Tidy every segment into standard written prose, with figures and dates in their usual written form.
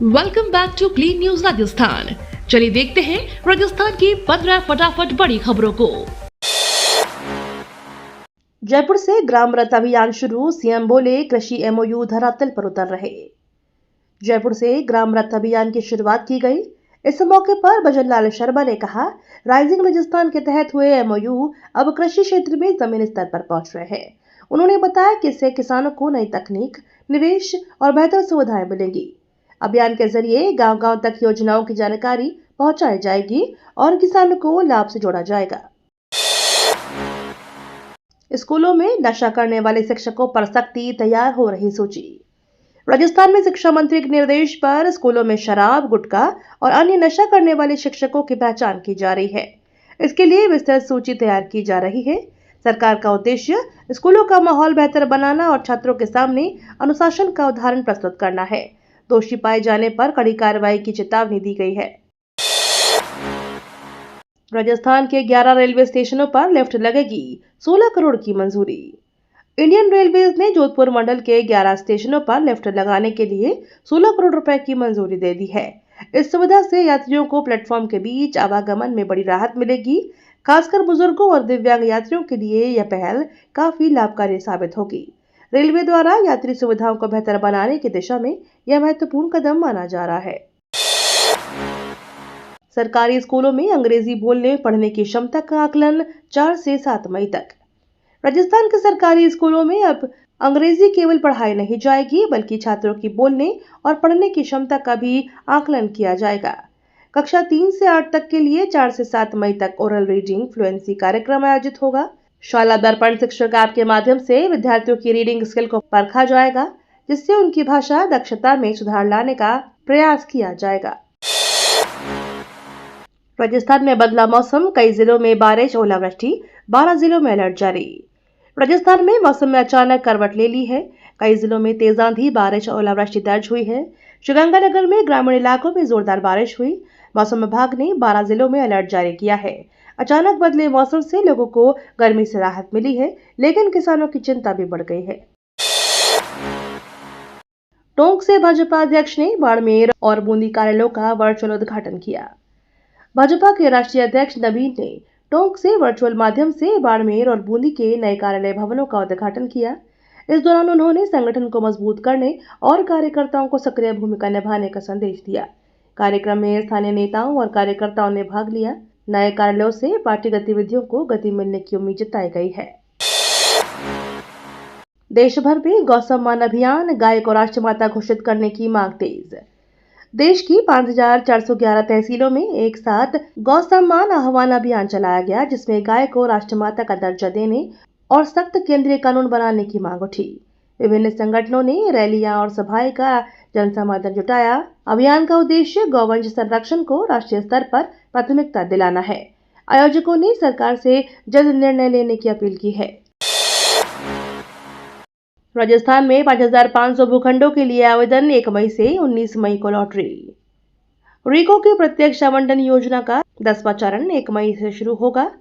Welcome back to clean news Rajasthan. चलिए देखते हैं राजस्थान की 15 फटाफट बड़ी खबरों को। जयपुर से ग्राम रथ अभियान शुरू, सीएम बोले कृषि एमओयू धरातल पर उतर रहे। जयपुर से ग्राम रथ अभियान की शुरुआत की गई। इस मौके पर भजन लाल शर्मा ने कहा, राइजिंग राजस्थान के तहत हुए एमओयू अब कृषि क्षेत्र में जमीनी स्तर पर पहुंच रहे हैं। उन्होंने बताया कि इससे किसानों को नई तकनीक, निवेश और बेहतर सुविधाएं मिलेंगी। अभियान के जरिए गांव-गांव तक योजनाओं की जानकारी पहुंचाई जाएगी और किसानों को लाभ से जोड़ा जाएगा। स्कूलों में नशा करने वाले शिक्षकों पर सख्ती, तैयार हो रही सूची। राजस्थान में शिक्षा मंत्री के निर्देश पर स्कूलों में शराब, गुटखा और अन्य नशा करने वाले शिक्षकों की पहचान की जा रही है। इसके लिए विस्तृत सूची तैयार की जा रही है। सरकार का उद्देश्य स्कूलों का माहौल बेहतर बनाना और छात्रों के सामने अनुशासन का उदाहरण प्रस्तुत करना है। दोषी पाए जाने पर कड़ी कार्रवाई की चेतावनी दी गई है। राजस्थान के 11 रेलवे स्टेशनों पर लिफ्ट लगेगी, 16 करोड़ की मंजूरी। इंडियन रेलवेज ने जोधपुर मंडल के 11 स्टेशनों पर लिफ्ट लगाने के लिए 16 करोड़ रुपए की मंजूरी दे दी है। इस सुविधा से यात्रियों को प्लेटफॉर्म के बीच आवागमन में बड़ी राहत मिलेगी। खासकर बुजुर्गों और दिव्यांग यात्रियों के लिए यह पहल काफी लाभकारी साबित होगी। रेलवे द्वारा यात्री सुविधाओं को बेहतर बनाने की दिशा में यह महत्वपूर्ण कदम माना जा रहा है। सरकारी स्कूलों में अंग्रेजी बोलने पढ़ने की क्षमता का आकलन 4 से 7 मई तक। राजस्थान के सरकारी स्कूलों में अब अंग्रेजी केवल पढ़ाई नहीं जाएगी, बल्कि छात्रों की बोलने और पढ़ने की क्षमता का भी आकलन किया जाएगा। कक्षा 3 से 8 तक के लिए 4 से 7 मई तक ओरल रीडिंग फ्लुएंसी कार्यक्रम आयोजित होगा। शाला दर्पण शिक्षक ऐप के माध्यम से विद्यार्थियों की रीडिंग स्किल को परखा जाएगा, जिससे उनकी भाषा दक्षता में सुधार लाने का प्रयास किया जाएगा। राजस्थान में बदला मौसम, कई जिलों में बारिश, ओलावृष्टि, 12 जिलों में अलर्ट जारी। राजस्थान में मौसम में अचानक करवट ले ली है। कई जिलों में तेज आंधी, बारिश और ओलावृष्टि दर्ज हुई है। श्रीगंगानगर में ग्रामीण इलाकों में जोरदार बारिश हुई। मौसम विभाग ने 12 जिलों में अलर्ट जारी किया है। अचानक बदले मौसम से लोगों को गर्मी से राहत मिली है, लेकिन किसानों की चिंता भी बढ़ गई है। टोंक से भाजपा अध्यक्ष ने बाड़मेर और बूंदी कार्यालयों का वर्चुअल उद्घाटन किया। भाजपा के राष्ट्रीय अध्यक्ष नवीन ने टोंक से वर्चुअल माध्यम से बाड़मेर और बूंदी के नए कार्यालय भवनों का उद्घाटन किया। इस दौरान उन्होंने संगठन को मजबूत करने और कार्यकर्ताओं को सक्रिय भूमिका निभाने का संदेश दिया। कार्यक्रम में स्थानीय नेताओं और कार्यकर्ताओं ने भाग लिया। नए कार्यालयों से पार्टी गतिविधियों को गति मिलने की उम्मीद जताई गई है। देश भर में गौ सम्मान अभियान, गाय को राष्ट्रमाता घोषित करने की मांग तेज। देश की 5,411 तहसीलों में एक साथ गौ सम्मान आह्वान अभियान चलाया गया, जिसमें गाय को राष्ट्रमाता का दर्जा देने और सख्त केंद्रीय कानून बनाने की मांग उठी। विभिन्न संगठनों ने रैलियां और सभाएं का जनसमर्थन जुटाया। अभियान का उद्देश्य गौवंश संरक्षण को राष्ट्रीय स्तर पर प्राथमिकता दिलाना है। आयोजकों ने सरकार से जल्द निर्णय लेने की अपील की है। राजस्थान में 5,500 भूखंडों के लिए आवेदन 1 मई से 19 मई को लॉटरी। रीको की प्रत्यक्ष आवंटन योजना का 10वां चरण 1 मई से शुरू होगा।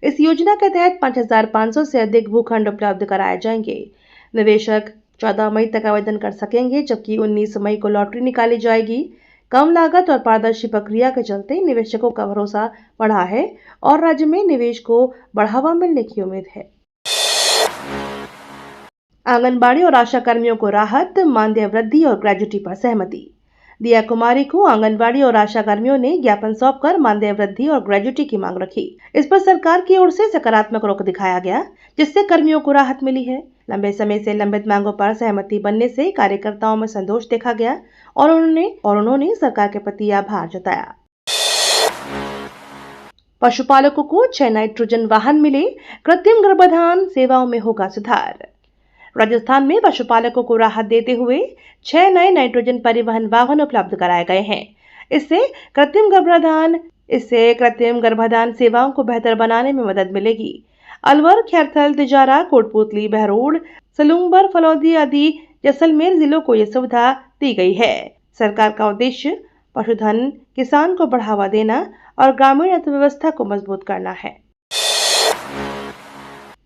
इस योजना के तहत 5,500 से अधिक भूखंड उपलब्ध कराए जाएंगे। निवेशक 14 मई तक आवेदन कर सकेंगे, जबकि 19 मई को लॉटरी निकाली जाएगी। कम लागत और पारदर्शी प्रक्रिया के चलते निवेशकों का भरोसा बढ़ा है और राज्य में निवेश को बढ़ावा मिलने की उम्मीद है। आंगनबाड़ी और आशा कर्मियों को राहत, मानदेय वृद्धि और ग्रेजुटी पर सहमति। दिया कुमारी को आंगनबाड़ी और आशा कर्मियों ने ज्ञापन सौंपकर मानदेय वृद्धि और ग्रेजुटी की मांग रखी। इस पर सरकार की ओर से सकारात्मक रुख दिखाया गया, जिससे कर्मियों को राहत मिली है। लंबे समय से लंबित मांगों पर सहमति बनने से कार्यकर्ताओं में संतोष देखा गया और उन्होंने सरकार के प्रति आभार जताया। पशुपालकों को 6 नाइट्रोजन वाहन मिले, कृत्रिम गर्भाधान सेवाओं में होगा सुधार। राजस्थान में पशुपालकों को राहत देते हुए 6 नए नाइट्रोजन परिवहन वाहन उपलब्ध कराए गए हैं। इससे कृत्रिम गर्भाधान सेवाओं को बेहतर बनाने में मदद मिलेगी। अलवर, खैरथल, तिजारा, कोटपुतली, बहरोड, सलूंबर, फलौदी आदि जैसलमेर जिलों को यह सुविधा दी गई है। सरकार का उद्देश्य पशुधन, किसान को बढ़ावा देना और ग्रामीण अर्थव्यवस्था को मजबूत करना है।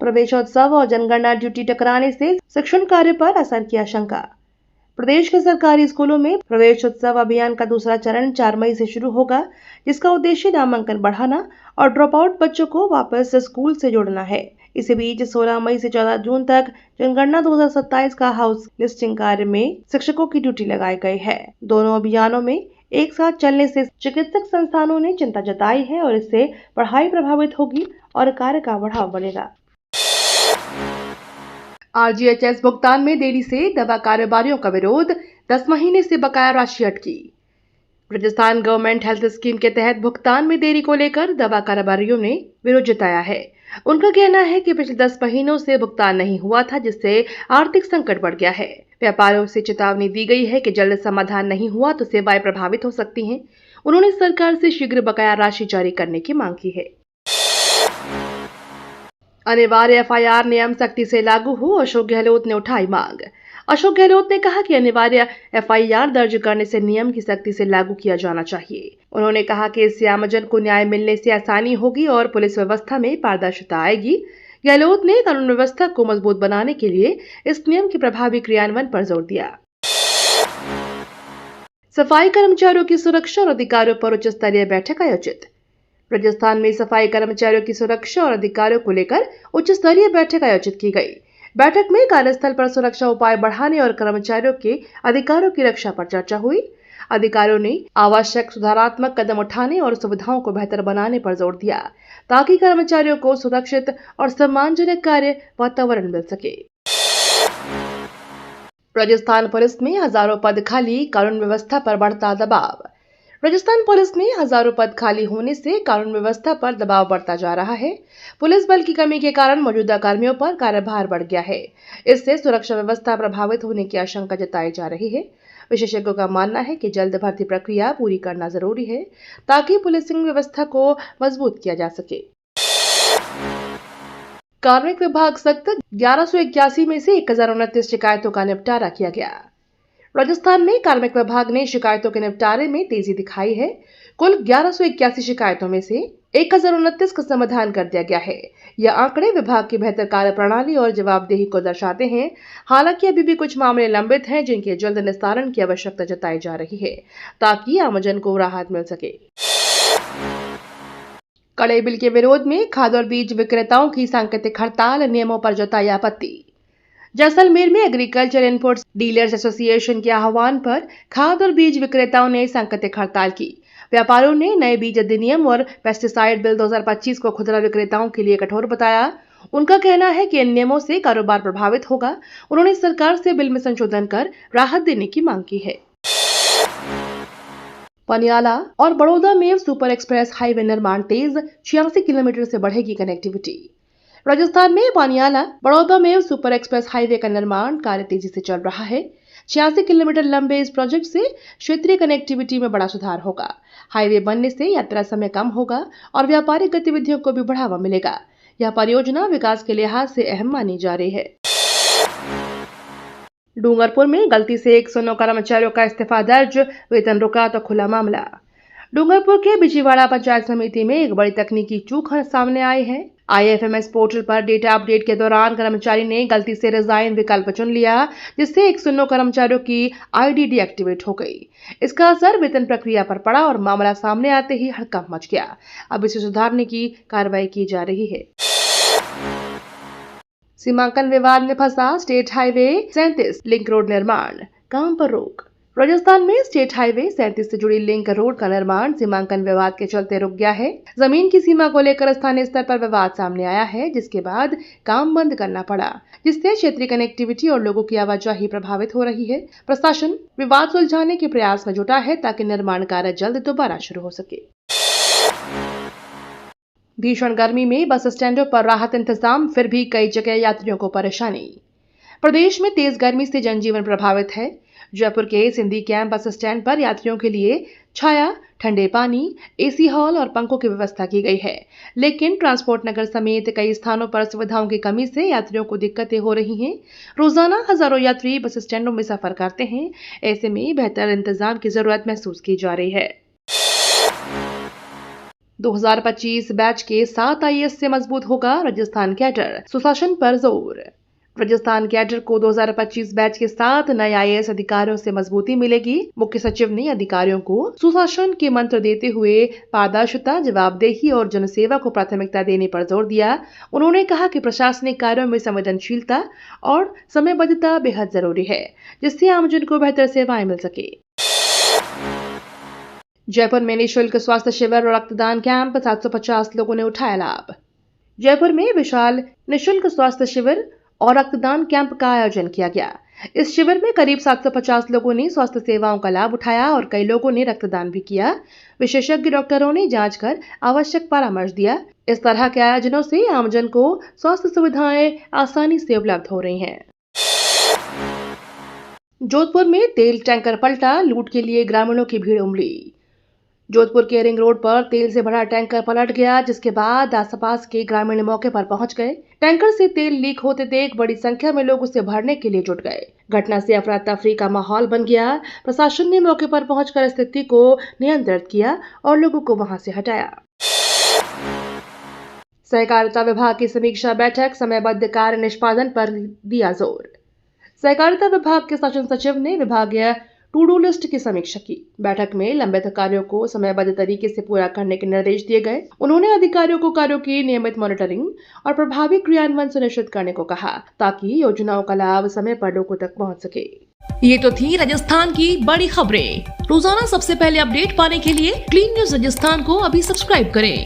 प्रवेशोत्सव और जनगणना ड्यूटी टकराने से शिक्षण कार्य पर असर की आशंका। प्रदेश के सरकारी स्कूलों में प्रवेश उत्सव अभियान का दूसरा चरण 4 मई से शुरू होगा, जिसका उद्देश्य नामांकन बढ़ाना और ड्रॉप आउट बच्चों को वापस स्कूल से जोड़ना है। इसी बीच 16 मई से 14 जून तक जनगणना 2027 का हाउस लिस्टिंग कार्य में शिक्षकों की ड्यूटी लगाई गई है। दोनों अभियानों में एक साथ चलने से चिकित्सक संस्थानों ने चिंता जताई है और इससे पढ़ाई प्रभावित होगी और कार्य का बढ़ाव बढ़ेगा। RGHS भुगतान में देरी से दवा कारोबारियों का विरोध, 10 महीने से बकाया राशि अटकी। राजस्थान गवर्नमेंट हेल्थ स्कीम के तहत भुगतान में देरी को लेकर दवा कारोबारियों ने विरोध जताया है। उनका कहना है कि पिछले 10 महीनों से भुगतान नहीं हुआ था, जिससे आर्थिक संकट बढ़ गया है। व्यापारियों से चेतावनी दी गई है कि जल्द समाधान नहीं हुआ तो सेवाएं प्रभावित हो सकती हैं। उन्होंने सरकार से शीघ्र बकाया राशि जारी करने की मांग की है। अनिवार्य FIR नियम सख्ती से लागू हो, अशोक गहलोत ने उठाई मांग। अशोक गहलोत ने कहा कि अनिवार्य FIR दर्ज करने से नियम की सख्ती से लागू किया जाना चाहिए। उन्होंने कहा कि इससे आमजन को न्याय मिलने से आसानी होगी और पुलिस व्यवस्था में पारदर्शिता आएगी। गहलोत ने कानून व्यवस्था को मजबूत बनाने के लिए इस नियम के प्रभावी क्रियान्वयन पर जोर दिया। सफाई कर्मचारियों की सुरक्षा और अधिकारों पर उच्च स्तरीय बैठक आयोजित। राजस्थान में सफाई कर्मचारियों की सुरक्षा और अधिकारों को लेकर उच्च स्तरीय बैठक आयोजित की गई। बैठक में कार्यस्थल पर सुरक्षा उपाय बढ़ाने और कर्मचारियों के अधिकारों की रक्षा पर चर्चा हुई। अधिकारियों ने आवश्यक सुधारात्मक कदम उठाने और सुविधाओं को बेहतर बनाने पर जोर दिया, ताकि कर्मचारियों को सुरक्षित और सम्मानजनक कार्य वातावरण मिल सके। राजस्थान पुलिस में हजारों पद खाली, कानून व्यवस्था पर बढ़ता दबाव। राजस्थान पुलिस में हजारों पद खाली होने से कानून व्यवस्था पर दबाव बढ़ता जा रहा है। पुलिस बल की कमी के कारण मौजूदा कर्मियों पर कार्यभार बढ़ गया है। इससे सुरक्षा व्यवस्था प्रभावित होने की आशंका जताई जा रही है। विशेषज्ञों का मानना है कि जल्द भर्ती प्रक्रिया पूरी करना जरूरी है, ताकि पुलिसिंग व्यवस्था को मजबूत किया जा सके। कार्मिक विभाग सख्त, 1181 में से 1029 शिकायतों का निपटारा किया गया। राजस्थान में कार्मिक विभाग ने शिकायतों के निपटारे में तेजी दिखाई है। कुल 1181 शिकायतों में से 1029 का समाधान कर दिया गया है। यह आंकड़े विभाग की बेहतर कार्यप्रणाली और जवाबदेही को दर्शाते हैं। हालांकि अभी भी कुछ मामले लंबित हैं, जिनके जल्द निस्तारण की आवश्यकता जताई जा रही है, ताकि आमजन को राहत मिल सके। कड़े बिल के विरोध में खाद और बीज विक्रेताओं की सांकेतिक हड़ताल, नियमों पर जताई आपत्ति। जैसलमेर में एग्रीकल्चर इनपुट्स डीलर्स एसोसिएशन के आह्वान पर खाद और बीज विक्रेताओं ने सांकेतिक हड़ताल की। व्यापारियों ने नए बीज अधिनियम और पेस्टिसाइड बिल 2025 को खुदरा विक्रेताओं के लिए कठोर बताया। उनका कहना है कि इन नियमों से कारोबार प्रभावित होगा। उन्होंने सरकार से बिल में संशोधन कर राहत देने की मांग की है। पनियाला और बड़ौदा में सुपर एक्सप्रेस हाईवे निर्माण तेज, 86 किलोमीटर से बढ़ेगी कनेक्टिविटी। राजस्थान में पानियाला बड़ौदा में सुपर एक्सप्रेस हाईवे का निर्माण कार्य तेजी से चल रहा है। 86 किलोमीटर लंबे इस प्रोजेक्ट से क्षेत्रीय कनेक्टिविटी में बड़ा सुधार होगा। हाईवे बनने से यात्रा समय कम होगा और व्यापारिक गतिविधियों को भी बढ़ावा मिलेगा। यह परियोजना विकास के लिहाज से अहम मानी जा रही है। डूंगरपुर में गलती से 109 कर्मचारियों का इस्तीफा दर्ज, वेतन रुका तो खुला मामला। डूंगरपुर के बिजीवाड़ा पंचायत समिति में एक बड़ी तकनीकी चूक सामने आई है। IFMS पोर्टल पर डेटा अपडेट के दौरान कर्मचारी ने गलती से रिजाइन विकल्प चुन लिया, जिससे 109 कर्मचारियों की ID डीएक्टिवेट हो गई। इसका असर वेतन प्रक्रिया पर पड़ा और मामला सामने आते ही हड़कंप मच गया। अब इसे सुधारने की कार्रवाई की जा रही है। सीमांकन विवाद में फंसा स्टेट हाईवे 37 लिंक रोड निर्माण, काम पर रोक। राजस्थान में स्टेट हाईवे 37 से जुड़ी लिंक रोड का निर्माण सीमांकन विवाद के चलते रुक गया है। जमीन की सीमा को लेकर स्थानीय स्तर पर विवाद सामने आया है, जिसके बाद काम बंद करना पड़ा, जिससे क्षेत्रीय कनेक्टिविटी और लोगों की आवाजाही प्रभावित हो रही है। प्रशासन विवाद सुलझाने के प्रयास में जुटा है, ताकि निर्माण कार्य जल्द दोबारा शुरू हो सके। भीषण गर्मी में बस स्टैंडों पर राहत इंतजाम, फिर भी कई जगह यात्रियों को परेशानी। प्रदेश में तेज गर्मी से जनजीवन प्रभावित है। जयपुर के सिंधी कैंप बस स्टैंड पर यात्रियों के लिए छाया, ठंडे पानी, AC हॉल और पंखों की व्यवस्था की गई है, लेकिन ट्रांसपोर्ट नगर समेत कई स्थानों पर सुविधाओं की कमी से यात्रियों को दिक्कतें हो रही हैं। रोजाना हजारों यात्री बस स्टैंडों में सफर करते हैं। ऐसे में बेहतर इंतजाम की जरूरत महसूस की जा रही है। 2025 बैच के 7 IAS से मजबूत होगा राजस्थान कैडर, सुशासन पर जोर। राजस्थान कैडर को 2025 बैच के साथ नए IAS अधिकारियों से मजबूती मिलेगी। मुख्य सचिव ने अधिकारियों को सुशासन के मंत्र देते हुए पारदर्शिता, जवाबदेही और जनसेवा को प्राथमिकता देने पर जोर दिया। उन्होंने कहा कि प्रशासनिक कार्यों में संवेदनशीलता और समयबद्धता बेहद जरूरी है, जिससे आमजन को बेहतर सेवाएं मिल सके। जयपुर में निःशुल्क स्वास्थ्य शिविर और रक्तदान कैंप, 750 लोगों ने उठाया लाभ। जयपुर में विशाल निःशुल्क स्वास्थ्य शिविर और रक्तदान कैंप का आयोजन किया गया। इस शिविर में करीब 750 लोगों ने स्वास्थ्य सेवाओं का लाभ उठाया और कई लोगों ने रक्तदान भी किया। विशेषज्ञ डॉक्टरों ने जांच कर आवश्यक परामर्श दिया। इस तरह के आयोजनों से आमजन को स्वास्थ्य सुविधाएं आसानी से उपलब्ध हो रही हैं। जोधपुर में तेल टैंकर पलटा, लूट के लिए ग्रामीणों की भीड़ उमड़ी। जोधपुर के रिंग रोड पर तेल से भरा टैंकर पलट गया, जिसके बाद आसपास के ग्रामीण मौके पर पहुंच गए। टैंकर से तेल लीक होते देख बड़ी संख्या में लोग उसे भरने के लिए जुट गए। घटना से अफरा तफरी का माहौल बन गया। प्रशासन ने मौके पर पहुंचकर स्थिति को नियंत्रित किया और लोगों को वहां से हटाया। सहकारिता विभाग की समीक्षा बैठक, समयबद्ध कार्य निष्पादन पर दिया जोर। सहकारिता विभाग के शासन सचिव ने विभागीय टू डू लिस्ट की समीक्षा की। बैठक में लंबित कार्यों को समयबद्ध तरीके से पूरा करने के निर्देश दिए गए। उन्होंने अधिकारियों को कार्यों की नियमित मॉनिटरिंग और प्रभावी क्रियान्वयन सुनिश्चित करने को कहा, ताकि योजनाओं का लाभ समय पर लोगों तक पहुंच सके। ये तो थी राजस्थान की बड़ी खबरें। रोजाना सबसे पहले अपडेट पाने के लिए क्लीन न्यूज राजस्थान को अभी सब्सक्राइब करें।